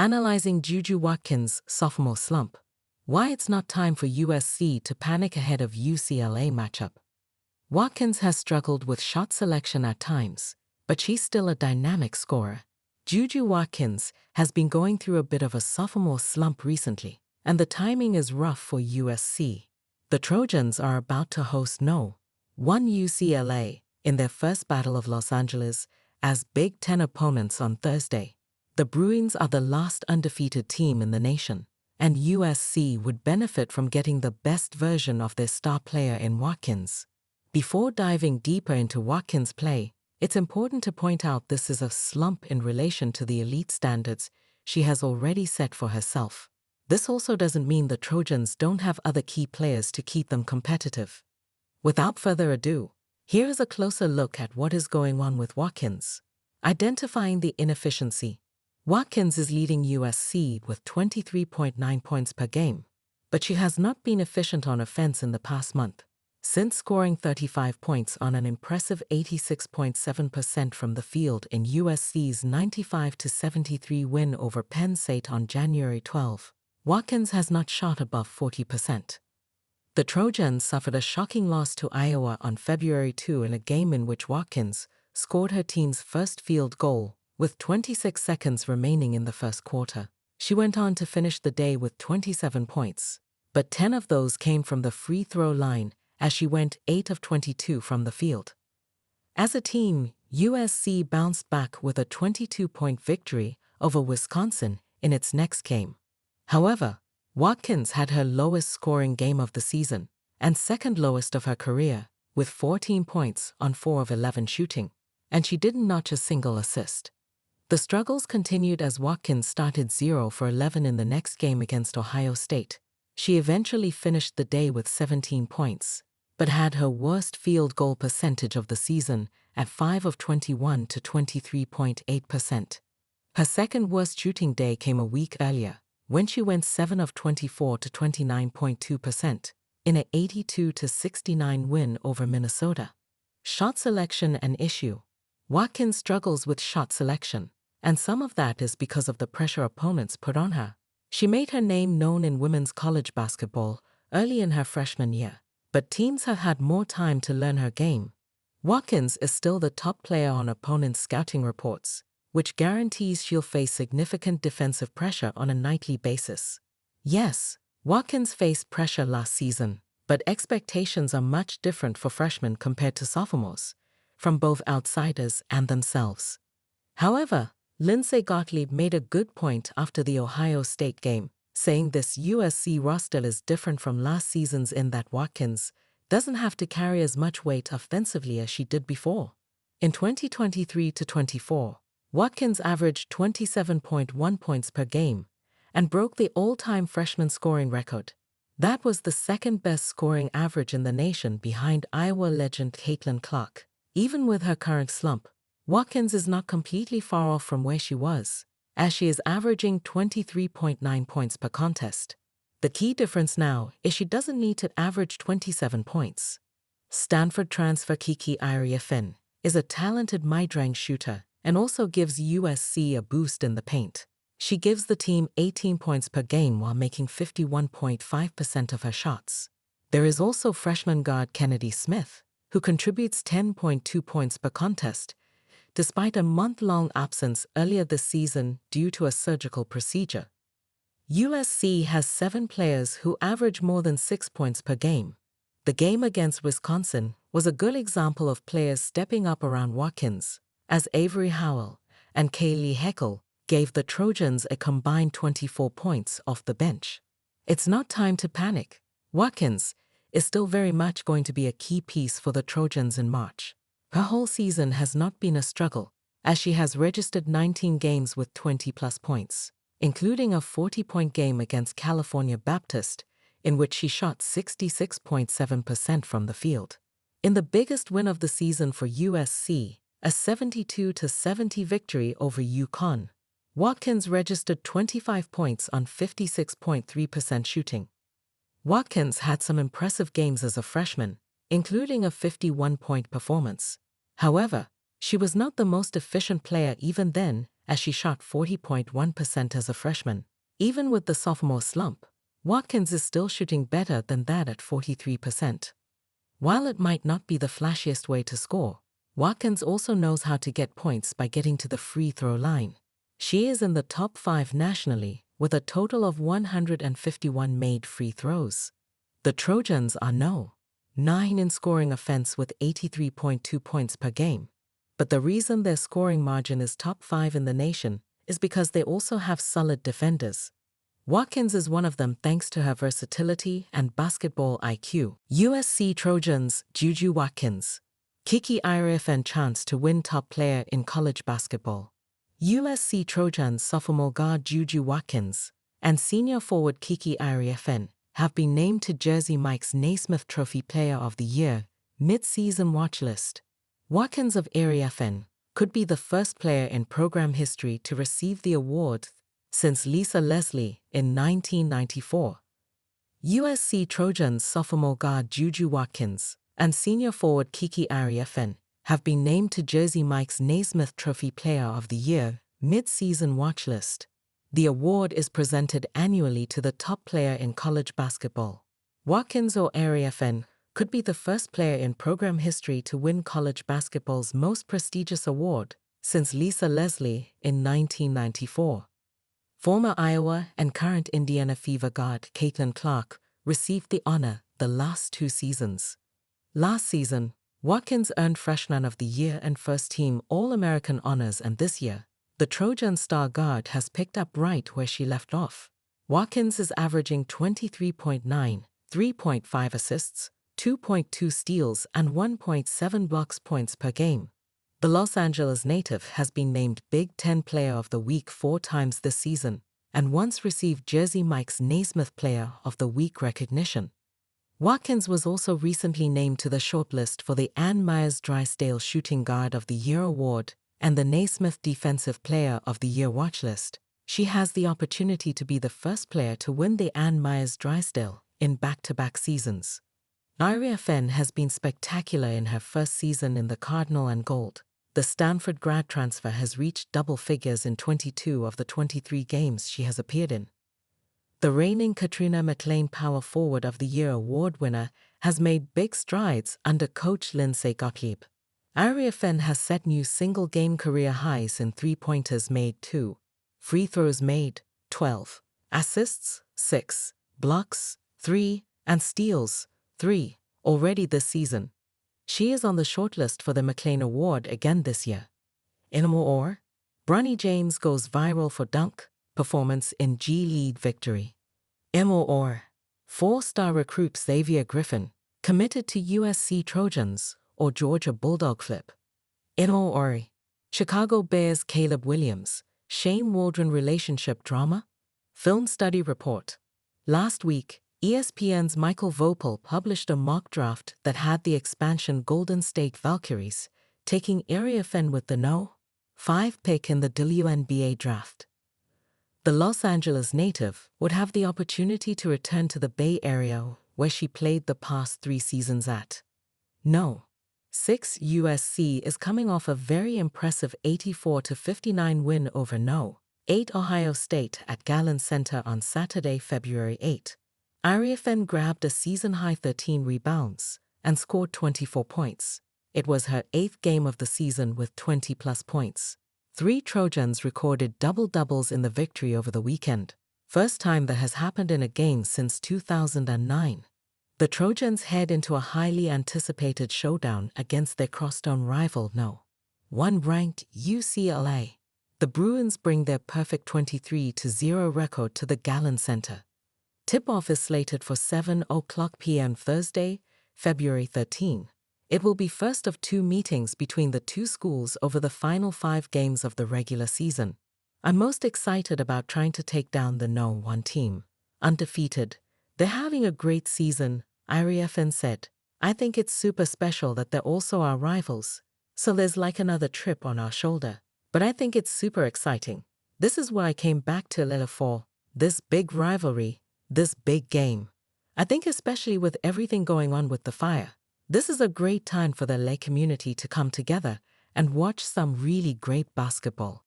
Analyzing JuJu Watkins' sophomore slump. Why it's not time for USC to panic ahead of UCLA matchup. Watkins has struggled with shot selection at times, but she's still a dynamic scorer. JuJu Watkins has been going through a bit of a sophomore slump recently, and the timing is rough for USC. The Trojans are about to host No. 1 UCLA in their first Battle of Los Angeles as Big Ten opponents on Thursday. The Bruins are the last undefeated team in the nation, and USC would benefit from getting the best version of their star player in Watkins. Before diving deeper into Watkins' play, it's important to point out this is a slump in relation to the elite standards she has already set for herself. This also doesn't mean the Trojans don't have other key players to keep them competitive. Without further ado, here is a closer look at what is going on with Watkins. Identifying the inefficiency. Watkins is leading USC with 23.9 points per game, but she has not been efficient on offense in the past month, since scoring 35 points on an impressive 86.7% from the field in USC's 95-73 win over Penn State on January 12. Watkins has not shot above 40%. The Trojans suffered a shocking loss to Iowa on February 2 in a game in which Watkins scored her team's first field goal with 26 seconds remaining in the first quarter. She went on to finish the day with 27 points, but 10 of those came from the free throw line as she went 8 of 22 from the field. As a team, USC bounced back with a 22-point victory over Wisconsin in its next game. However, Watkins had her lowest scoring game of the season and second lowest of her career, with 14 points on 4 of 11 shooting, and she didn't notch a single assist. The struggles continued as Watkins started 0 for 11 in the next game against Ohio State. She eventually finished the day with 17 points, but had her worst field goal percentage of the season at 5 of 21 to 23.8%. Her second worst shooting day came a week earlier, when she went 7 of 24 to 29.2% in an 82-69 win over Minnesota. Shot selection an issue. Watkins struggles with shot selection, and some of that is because of the pressure opponents put on her. She made her name known in women's college basketball early in her freshman year, but teams have had more time to learn her game. Watkins is still the top player on opponents' scouting reports, which guarantees she'll face significant defensive pressure on a nightly basis. Yes, Watkins faced pressure last season, but expectations are much different for freshmen compared to sophomores, from both outsiders and themselves. However, Lindsay Gottlieb made a good point after the Ohio State game, saying this USC roster is different from last season's in that Watkins doesn't have to carry as much weight offensively as she did before. In 2023-24, Watkins averaged 27.1 points per game and broke the all-time freshman scoring record. That was the second-best scoring average in the nation behind Iowa legend Caitlin Clark. Even with her current slump, Watkins is not completely far off from where she was, as she is averaging 23.9 points per contest. The key difference now is she doesn't need to average 27 points. Stanford transfer Kiki Iriafen is a talented mid-range shooter and also gives USC a boost in the paint. She gives the team 18 points per game while making 51.5% of her shots. There is also freshman guard Kennedy Smith, who contributes 10.2 points per contest, despite a month-long absence earlier this season due to a surgical procedure. USC has 7 players who average more than 6 points per game. The game against Wisconsin was a good example of players stepping up around Watkins, as Avery Howell and Kaylee Heckel gave the Trojans a combined 24 points off the bench. It's not time to panic. Watkins is still very much going to be a key piece for the Trojans in March. Her whole season has not been a struggle, as she has registered 19 games with 20-plus points, including a 40-point game against California Baptist, in which she shot 66.7% from the field. In the biggest win of the season for USC, a 72-70 victory over UConn, Watkins registered 25 points on 56.3% shooting. Watkins had some impressive games as a freshman, including a 51-point performance. However, she was not the most efficient player even then, as she shot 40.1% as a freshman. Even with the sophomore slump, Watkins is still shooting better than that at 43%. While it might not be the flashiest way to score, Watkins also knows how to get points by getting to the free throw line. She is in the top 5 nationally, with a total of 151 made free throws. The Trojans are no. 9 in scoring offense with 83.2 points per game. But the reason their scoring margin is top 5 in the nation is because they also have solid defenders. Watkins is one of them thanks to her versatility and basketball IQ. USC Trojans JuJu Watkins. Kiki Iriafen chance to win top player in college basketball. USC Trojans sophomore guard JuJu Watkins and senior forward Kiki Iriafen have been named to Jersey Mike's Naismith Trophy Player of the Year mid-season watch list. Watkins of Iriafen could be the first player in program history to receive the award since Lisa Leslie in 1994. USC Trojans sophomore guard JuJu Watkins and senior forward Kiki Iriafen have been named to Jersey Mike's Naismith Trophy Player of the Year mid-season watch list. The award is presented annually to the top player in college basketball. Watkins or Iriafen could be the first player in program history to win college basketball's most prestigious award since Lisa Leslie in 1994. Former Iowa and current Indiana Fever guard Caitlin Clark received the honor the last 2 seasons. Last season, Watkins earned Freshman of the Year and First-Team All-American honors, and this year, the Trojan star guard has picked up right where she left off. Watkins is averaging 23.9, 3.5 assists, 2.2 steals, and 1.7 blocks points per game. The Los Angeles native has been named Big Ten Player of the Week 4 times this season and once received Jersey Mike's Naismith Player of the Week recognition. Watkins was also recently named to the shortlist for the Ann Myers Drysdale Shooting Guard of the Year award and the Naismith Defensive Player of the Year watchlist. She has the opportunity to be the first player to win the Ann Myers Drysdale in back-to-back seasons. Iriafen has been spectacular in her first season in the Cardinal and Gold. The Stanford grad transfer has reached double figures in 22 of the 23 games she has appeared in. The reigning Katrina McLean Power Forward of the Year award winner has made big strides under coach Lindsay Gottlieb. Iriafen has set new single-game career highs in 3-pointers made 2, free throws made 12, assists 6, blocks 3, and steals 3 already this season. She is on the shortlist for the McLean Award again this year. Or Bronny James goes viral for dunk performance in G League victory. Or 4-star recruit Xavier Griffin committed to USC Trojans or Georgia Bulldog flip. Or Chicago Bears Caleb Williams, Shane Waldron relationship drama? Film study report. Last week, ESPN's Michael Vopel published a mock draft that had the expansion Golden State Valkyries taking Iriafen with the No. 5 pick in the WNBA draft. The Los Angeles native would have the opportunity to return to the Bay Area where she played the past 3 seasons at. No. 6 USC is coming off a very impressive 84-59 win over No. 8 Ohio State at Gallon Center on Saturday, February 8. Iriafen grabbed a season-high 13 rebounds and scored 24 points. It was her 8th game of the season with 20-plus points. 3 Trojans recorded double-doubles in the victory over the weekend. First time that has happened in a game since 2009. The Trojans head into a highly anticipated showdown against their crosstown rival No. 1 ranked UCLA. The Bruins bring their perfect 23-0 record to the Gallon Center. Tip-off is slated for 7:00 p.m. Thursday, February 13. It will be first of 2 meetings between the 2 schools over the final 5 games of the regular season. I'm most excited about trying to take down the No. 1 team. Undefeated. They're having a great season, Iriafen said. I think it's super special that they're also our rivals. So there's like another trip on our shoulder. But I think it's super exciting. This is why I came back to LA for this big rivalry. This big game. I think especially with everything going on with the fire, this is a great time for the LA community to come together and watch some really great basketball.